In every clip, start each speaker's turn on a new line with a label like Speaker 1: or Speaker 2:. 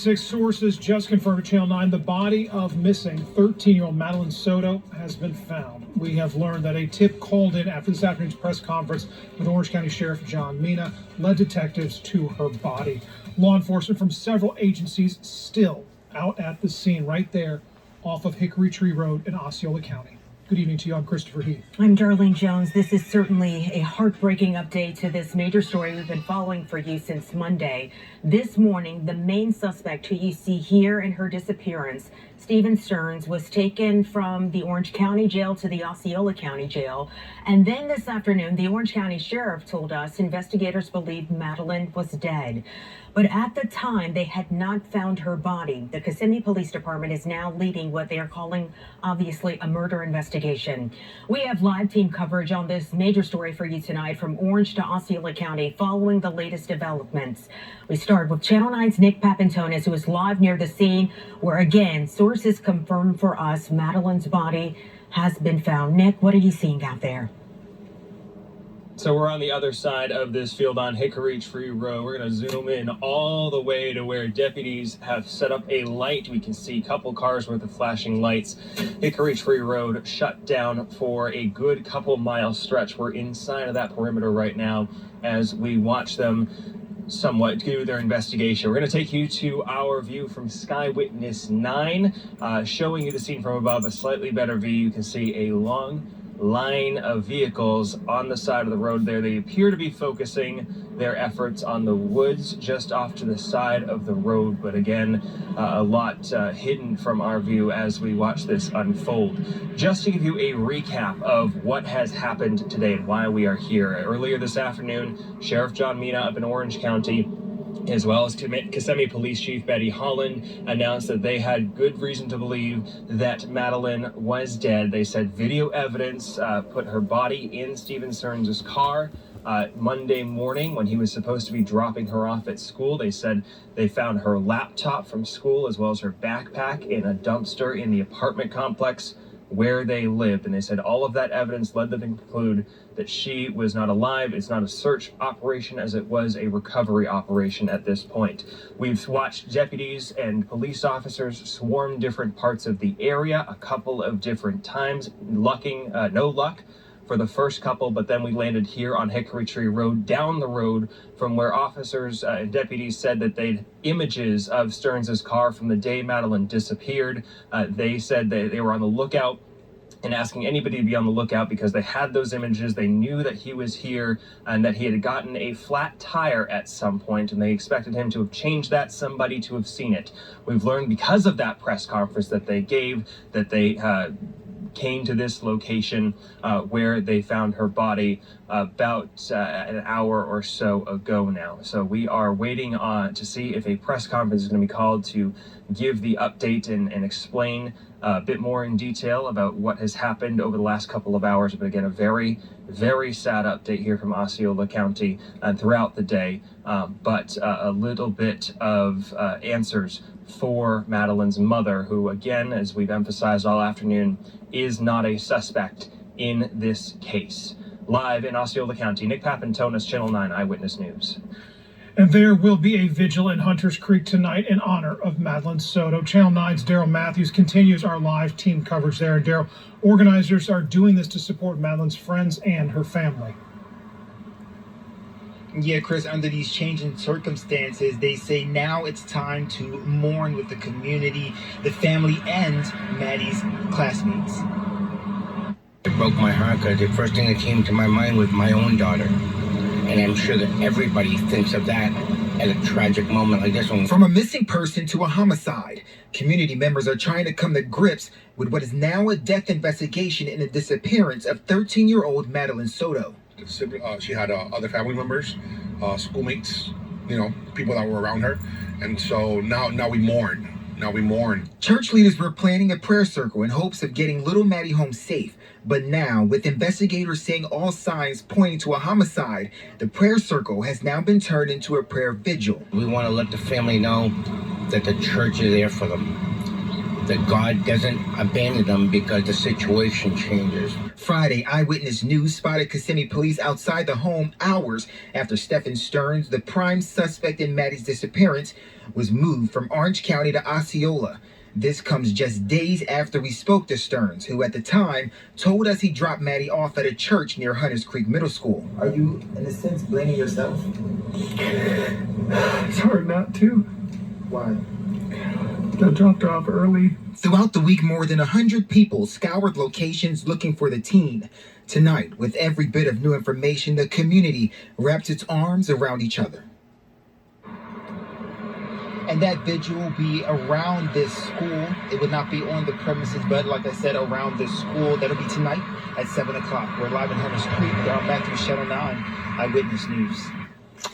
Speaker 1: 6 sources just confirmed to Channel 9 the body of missing 13-year-old Madeline Soto has been found. We have learned that a tip called in after this afternoon's press conference with Orange County Sheriff John Mina led detectives to her body. Law enforcement from several agencies still out at the scene right there off of Hickory Tree Road in Osceola County. Good evening to you. I'm Christopher Heath.
Speaker 2: I'm Darlene Jones. This is certainly a heartbreaking update to this major story we've been following for you since Monday. This morning, the main suspect who you see here in her disappearance, Stephen Stearns, was taken from the Orange County Jail to the Osceola County Jail. And then this afternoon, the Orange County Sheriff told us investigators believed Madeline was dead. But at the time, they had not found her body. The Kissimmee Police Department is now leading what they are calling, obviously, a murder investigation. We have live team coverage on this major story for you tonight from Orange to Osceola County following the latest developments. We start with Channel 9's Nick Papantonis, who is live near the scene, where, again, sources confirm for us Madeline's body has been found. Nick, what are you seeing out there?
Speaker 3: So we're on the other side of this field on Hickory Tree Road. We're going to zoom in all the way to where deputies have set up a light. We can see a couple cars worth of flashing lights. Hickory Tree Road shut down for a good couple mile stretch. We're inside of that perimeter right now as we watch them somewhat do their investigation. We're going to take you to our view from Sky Witness 9, showing you the scene from above, a slightly better view. You can see a long line of vehicles on the side of the road there. They appear to be focusing their efforts on the woods just off to the side of the road, but again, a lot hidden from our view as we watch this unfold. Just to give you a recap of what has happened today and why we are here. Earlier this afternoon, Sheriff John Mina up in Orange County, as well as Kissimmee Police Chief Betty Holland, announced that they had good reason to believe that Madeline was dead. They said video evidence put her body in Stephen Stearns' car Monday morning when he was supposed to be dropping her off at school. They said they found her laptop from school as well as her backpack in a dumpster in the apartment complex where they lived. And they said all of that evidence led them to conclude that she was not alive. It's not a search operation as it was a recovery operation at this point. We've watched deputies and police officers swarm different parts of the area a couple of different times, no luck for the first couple, but then we landed here on Hickory Tree Road, down the road from where officers and deputies said that they'd images of Stearns' car from the day Madeline disappeared. They said they were on the lookout and asking anybody to be on the lookout because they had those images. They knew that he was here and that he had gotten a flat tire at some point, and they expected him to have changed that, somebody to have seen it. We've learned because of that press conference that they gave that they came to this location where they found her body about an hour or so ago now. So we are waiting to see if a press conference is going to be called to give the update and explain a bit more in detail about what has happened over the last couple of hours. But again, a very, very sad update here from Osceola County and throughout the day, but a little bit of answers for Madeline's mother, who, again, as we've emphasized all afternoon, is not a suspect in this case. Live in Osceola County, Nick Papantonis, Channel 9 Eyewitness News.
Speaker 1: And there will be a vigil in Hunters Creek tonight in honor of Madeline Soto. Channel 9's Daryl Matthews continues our live team coverage there. And Daryl, organizers are doing this to support Madeline's friends and her family.
Speaker 4: Yeah, Chris, under these changing circumstances, they say now it's time to mourn with the community, the family, and Maddie's classmates.
Speaker 5: It broke my heart because the first thing that came to my mind was my own daughter. And I'm sure that everybody thinks of that at a tragic moment like this one.
Speaker 4: From a missing person to a homicide, community members are trying to come to grips with what is now a death investigation in the disappearance of 13-year-old Madeline Soto.
Speaker 6: She had other family members, schoolmates, people that were around her. And so now we mourn.
Speaker 4: Church leaders were planning a prayer circle in hopes of getting little Maddie home safe. But now, with investigators saying all signs pointing to a homicide, the prayer circle has now been turned into a prayer vigil.
Speaker 5: We want to let the family know that the church is there for them, that God doesn't abandon them because the situation changes.
Speaker 4: Friday, Eyewitness News spotted Kissimmee police outside the home hours after Stephen Stearns, the prime suspect in Maddie's disappearance, was moved from Orange County to Osceola. This comes just days after we spoke to Stearns, who at the time told us he dropped Maddie off at a church near Hunters Creek Middle School. Are you, in a sense, blaming yourself?
Speaker 7: It's hard not to.
Speaker 4: Why?
Speaker 7: I dropped her off early.
Speaker 4: Throughout the week, more than 100 people scoured locations looking for the teen. Tonight, with every bit of new information, the community wraps its arms around each other. And that vigil will be around this school. It would not be on the premises, but like I said, around this school. That'll be tonight at 7 o'clock. We're live in Hunters Creek. I'm Matthew Channel 9 Eyewitness News.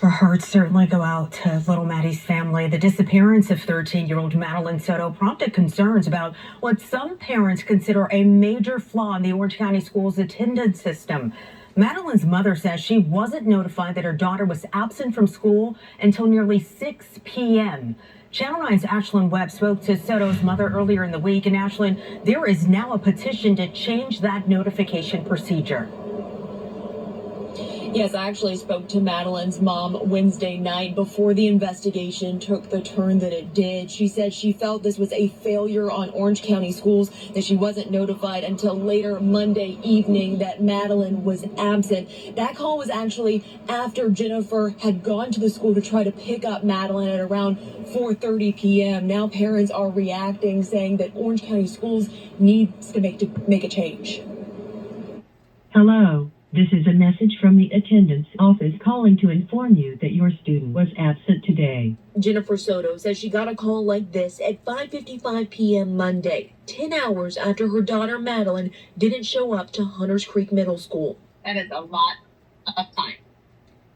Speaker 2: Our hearts certainly go out to little Maddie's family. The disappearance of 13-year-old Madeline Soto prompted concerns about what some parents consider a major flaw in the Orange County Schools attendance system. Madeline's mother says she wasn't notified that her daughter was absent from school until nearly 6 p.m. Channel 9's Ashlyn Webb spoke to Soto's mother earlier in the week. And Ashlyn, there is now a petition to change that notification procedure.
Speaker 8: Yes, I actually spoke to Madeline's mom Wednesday night before the investigation took the turn that it did. She said she felt this was a failure on Orange County Schools, that she wasn't notified until later Monday evening that Madeline was absent. That call was actually after Jennifer had gone to the school to try to pick up Madeline at around 4:30 p.m. Now parents are reacting, saying that Orange County Schools needs to make a change.
Speaker 9: Hello. This is a message from the attendance office calling to inform you that your student was absent today.
Speaker 8: Jennifer Soto says she got a call like this at 5:55 p.m. Monday, 10 hours after her daughter Madeline didn't show up to Hunters Creek Middle School.
Speaker 10: That is a lot of time.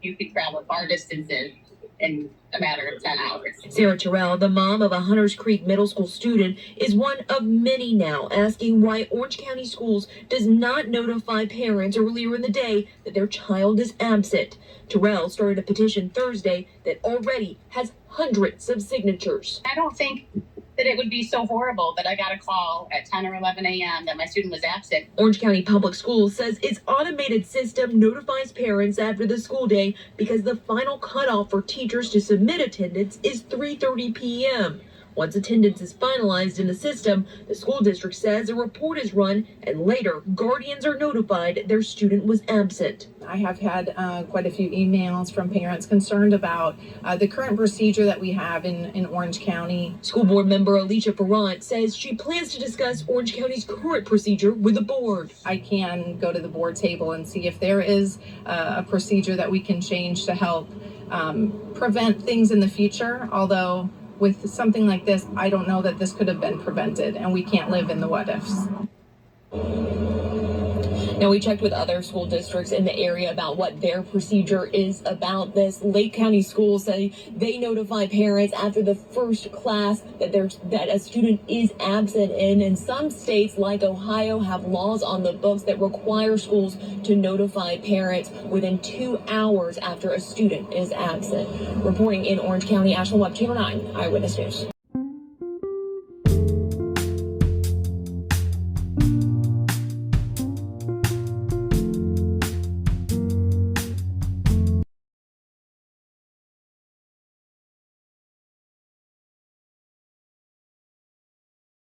Speaker 10: You could travel far distances in a matter of 10 hours.
Speaker 8: Sarah Terrell, the mom of a Hunters Creek Middle School student, is one of many now asking why Orange County Schools does not notify parents earlier in the day that their child is absent. Terrell started a petition Thursday that already has hundreds of signatures.
Speaker 10: I don't think that it would be so horrible that I got a call at 10 or 11 a.m. that my student was absent.
Speaker 8: Orange County Public Schools says its automated system notifies parents after the school day because the final cutoff for teachers to submit attendance is 3:30 p.m. Once attendance is finalized in the system, the school district says a report is run and later guardians are notified their student was absent.
Speaker 11: I have had quite a few emails from parents concerned about the current procedure that we have in Orange County.
Speaker 8: School board member Alicia Ferrant says she plans to discuss Orange County's current procedure with the board.
Speaker 11: I can go to the board table and see if there is a procedure that we can change to help prevent things in the future, although with something like this, I don't know that this could have been prevented, and we can't live in the what ifs.
Speaker 8: Now, we checked with other school districts in the area about what their procedure is about this. Lake County schools say they notify parents after the first class that a student is absent in. And some states like Ohio have laws on the books that require schools to notify parents within 2 hours after a student is absent. Reporting in Orange County, Ashlyn Webb, Channel 9 Eyewitness News.